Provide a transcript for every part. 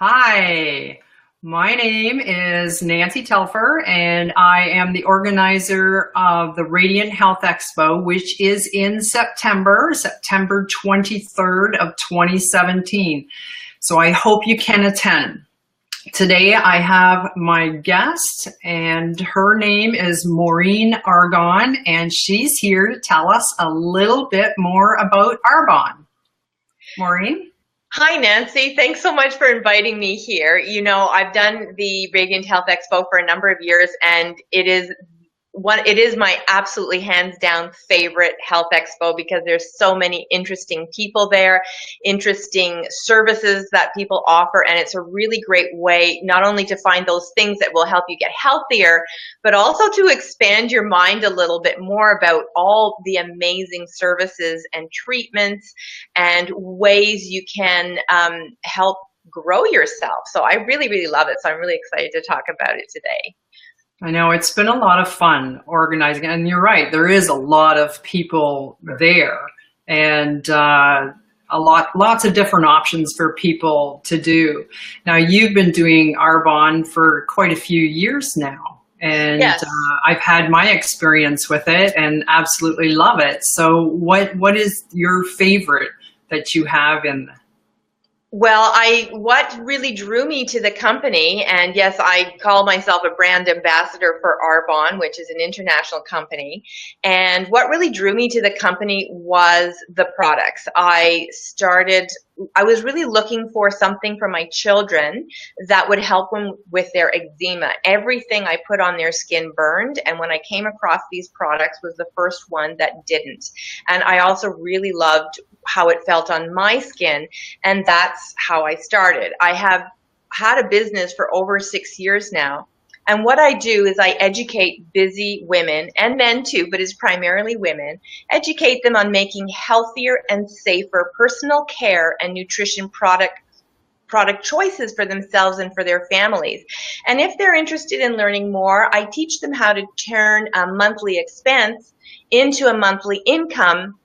Hi, my name is Nancy Telfer, and I am the organizer of the Radiant Health Expo, which is in September 23rd of 2017. So I hope you can attend. Today I have my guest, and her name is Maureen Argon, and she's here to tell us a little bit more about Argon. Maureen? Hi, Nancy. Thanks so much for inviting me here. I've done the Radiant Health Expo for a number of years, and it is my absolutely hands down favorite health expo because there's so many interesting people there, interesting services that people offer, and it's a really great way not only to find those things that will help you get healthier, but also to expand your mind a little bit more about all the amazing services and treatments and ways you can help grow yourself. So I really, really love it. So I'm really excited to talk about it today. I know it's been a lot of fun organizing, and you're right, there is a lot of people there, and lots of different options for people to do. Now, you've been doing Arbonne for quite a few years now, and Yes. I've had my experience with it and absolutely love it. So what is your favorite that you have in the Well, what really drew me to the company, and yes, I call myself a brand ambassador for Arbonne, which is an international company. And what really drew me to the company was the products. I was really looking for something for my children that would help them with their eczema. Everything I put on their skin burned, and when I came across these products was the first one that didn't. And I also really loved how it felt on my skin, and that's how I started. I have had a business for over 6 years now. And what I do is I educate busy women and men too, but it's primarily women, educate them on making healthier and safer personal care and nutrition product choices for themselves and for their families. And if they're interested in learning more, I teach them how to turn a monthly expense into a monthly income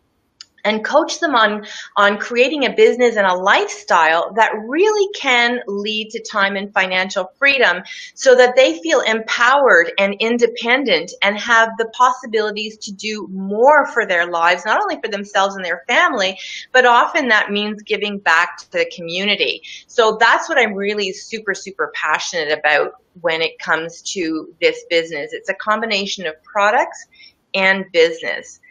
and coach them on creating a business and a lifestyle that really can lead to time and financial freedom so that they feel empowered and independent and have the possibilities to do more for their lives, not only for themselves and their family, but often that means giving back to the community. So that's what I'm really super, super passionate about when it comes to this business. It's a combination of products and business.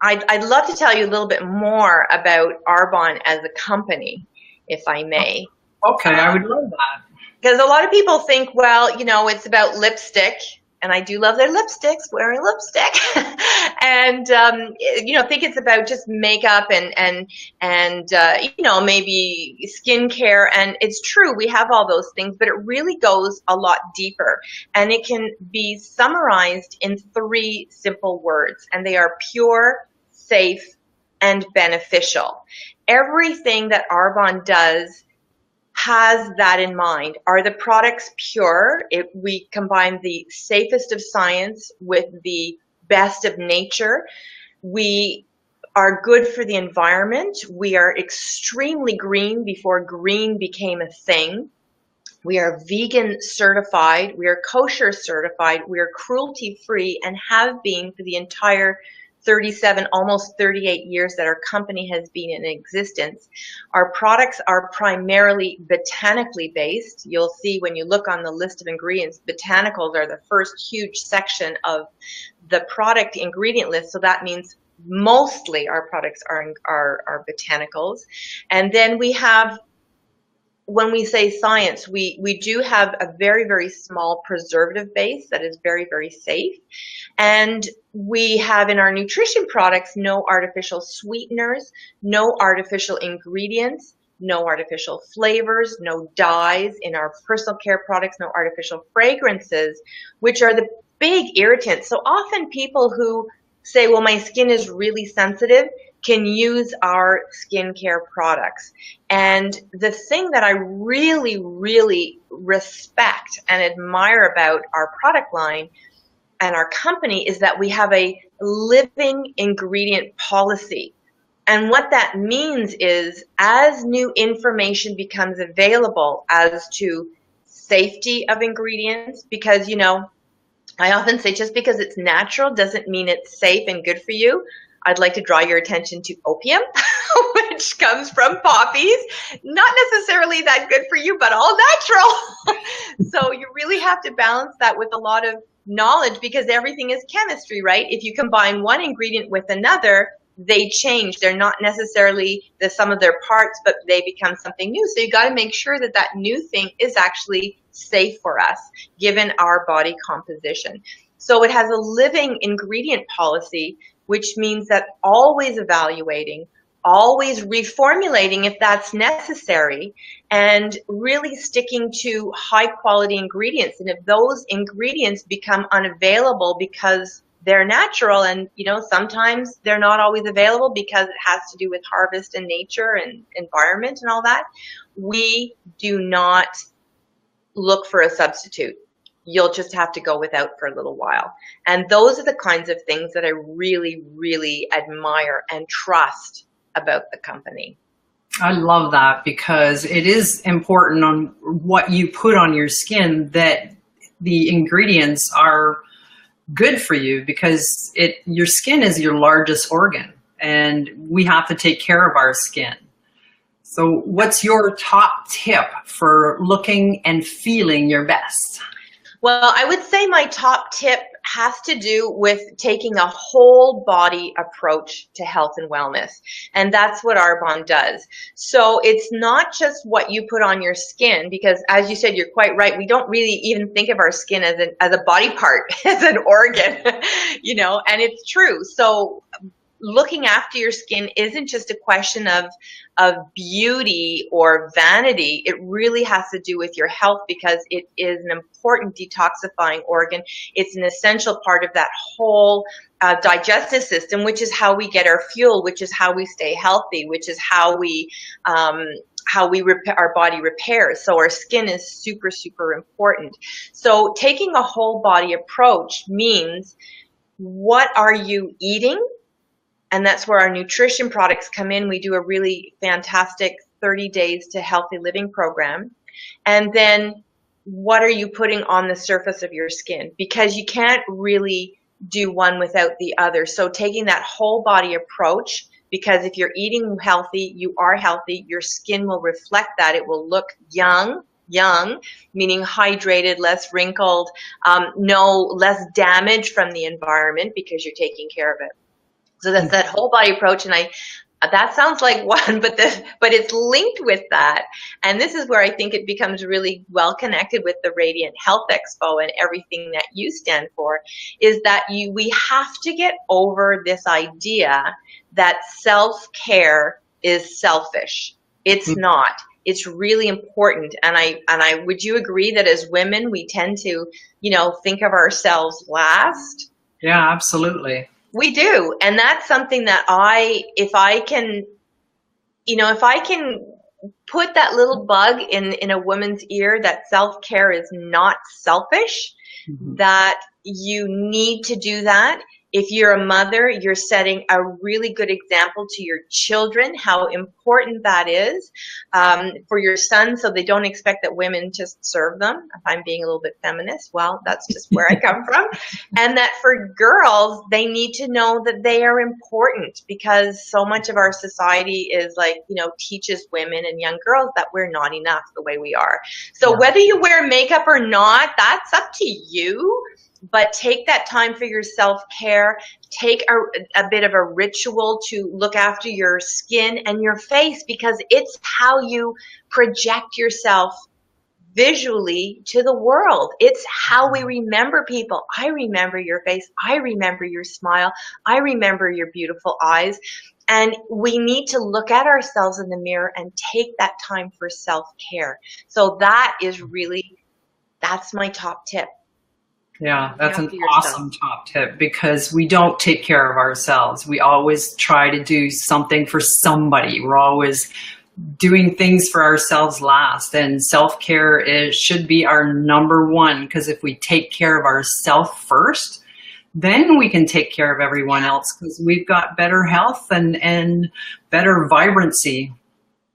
I'd love to tell you a little bit more about Arbonne as a company, if I may. Okay, I would love that. Because a lot of people think, well, it's about lipstick, and I do love their lipsticks, wearing lipstick, and think it's about just makeup and maybe skincare, and it's true, we have all those things, but it really goes a lot deeper, and it can be summarized in 3 simple words, and they are pure, safe, and beneficial. Everything that Arbonne does has that in mind. Are the products pure? We combine the safest of science with the best of nature. We are good for the environment. We are extremely green before green became a thing. We are vegan certified. We are kosher certified. We are cruelty free and have been for the entire 37, almost 38 years that our company has been in existence. Our products are primarily botanically based. You'll see when you look on the list of ingredients, botanicals are the first huge section of the product ingredient list. So that means mostly our products are botanicals. And then we have, when we say science, we do have a very, very small preservative base that is very, very safe. And we have in our nutrition products no artificial sweeteners, no artificial ingredients, no artificial flavors, no dyes. In our personal care products, no artificial fragrances, which are the big irritants. So often people who say, well, my skin is really sensitive, can use our skincare products. And the thing that I really, really respect and admire about our product line and our company is that we have a living ingredient policy. And what that means is as new information becomes available as to safety of ingredients, because, you know, I often say just because it's natural doesn't mean it's safe and good for you. I'd like to draw your attention to opium, which comes from poppies. Not necessarily that good for you, but all natural. So you really have to balance that with a lot of knowledge, because everything is chemistry, right? If you combine one ingredient with another, they change. They're not necessarily the sum of their parts, but they become something new. So you got to make sure that that new thing is actually safe for us, given our body composition. So it has a living ingredient policy, which means that always evaluating, always reformulating if that's necessary, and really sticking to high quality ingredients. And if those ingredients become unavailable because they're natural, and you know, sometimes they're not always available because it has to do with harvest and nature and environment and all that, we do not look for a substitute. You'll just have to go without for a little while. And those are the kinds of things that I really, really admire and trust about the company. I love that, because it is important on what you put on your skin that the ingredients are good for you, because your skin is your largest organ and we have to take care of our skin. So what's your top tip for looking and feeling your best? Well, I would say my top tip has to do with taking a whole body approach to health and wellness. And that's what Argon does. So it's not just what you put on your skin, because as you said, you're quite right. We don't really even think of our skin as a body part, as an organ, you know, and it's true. So looking after your skin isn't just a question of beauty or vanity. It really has to do with your health, because it is an important detoxifying organ. It's an essential part of that whole digestive system, which is how we get our fuel, which is how we stay healthy, which is how we repair, our body repairs. So our skin is super, super important. So taking a whole body approach means, what are you eating? And that's where our nutrition products come in. We do a really fantastic 30 days to healthy living program. And then what are you putting on the surface of your skin? Because you can't really do one without the other. So taking that whole body approach, because if you're eating healthy, you are healthy, your skin will reflect that. It will look young, meaning hydrated, less wrinkled, less damage from the environment, because you're taking care of it. So that's that whole body approach, and that sounds like one, but it's linked with that. And this is where I think it becomes really well connected with the Radiant Health Expo and everything that you stand for, is that we have to get over this idea that self-care is selfish. It's not. It's really important. And I would you agree that as women we tend to, you know, think of ourselves last? Yeah, absolutely. We do. And that's something that if I can put that little bug in a woman's ear that self-care is not selfish, that you need to do that. If you're a mother, you're setting a really good example to your children, how important that is for your sons, so they don't expect that women just serve them. If I'm being a little bit feminist, well, that's just where I come from. And that for girls, they need to know that they are important, because so much of our society is like, you know, teaches women and young girls that we're not enough the way we are. So whether you wear makeup or not, that's up to you. But take that time for your self-care. Take a bit of a ritual to look after your skin and your face, because it's how you project yourself visually to the world. It's how we remember people. I remember your face. I remember your smile. I remember your beautiful eyes. And we need to look at ourselves in the mirror and take that time for self-care. So that's my top tip. Yeah, that's an awesome top tip, because we don't take care of ourselves. We always try to do something for somebody. We're always doing things for ourselves last, and self-care should be our number one, because if we take care of ourselves first, then we can take care of everyone else because we've got better health and better vibrancy.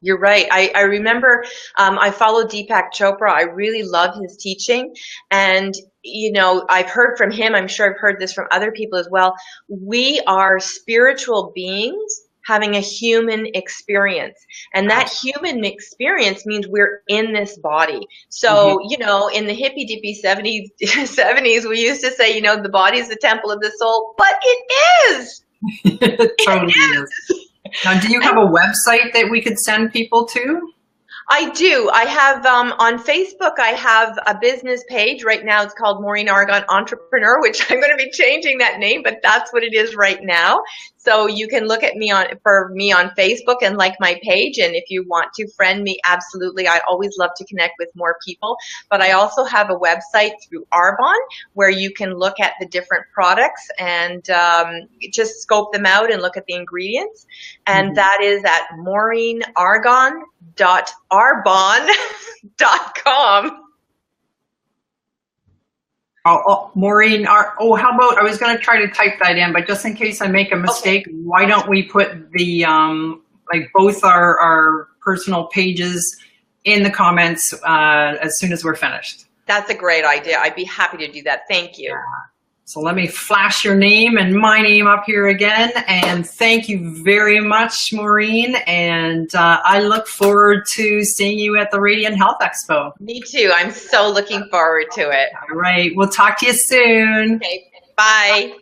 You're right. I remember I followed Deepak Chopra. I really love his teaching. And, you know, I've heard from him. I'm sure I've heard this from other people as well. We are spiritual beings having a human experience. And that human experience means we're in this body. So, you know, in the hippy dippy 70s, we used to say, you know, the body is the temple of the soul, but it is. It totally is. Now, do you have a website that we could send people to? I do. I have on Facebook, I have a business page. Right now it's called Maureen Argon Entrepreneur, which I'm going to be changing that name, but that's what it is right now. So you can look at me on Facebook and like my page. And if you want to friend me, absolutely. I always love to connect with more people. But I also have a website through Argon where you can look at the different products and just scope them out and look at the ingredients. And that is at maureenargon.arbon.com. Maureen, how about, I was going to try to type that in, but just in case I make a mistake, why don't we put the, like both our personal pages in the comments as soon as we're finished? That's a great idea. I'd be happy to do that. Thank you. Yeah. So let me flash your name and my name up here again. And thank you very much, Maureen. And I look forward to seeing you at the Radiant Health Expo. Me too. I'm so looking forward to it. All right. We'll talk to you soon. Okay. Bye.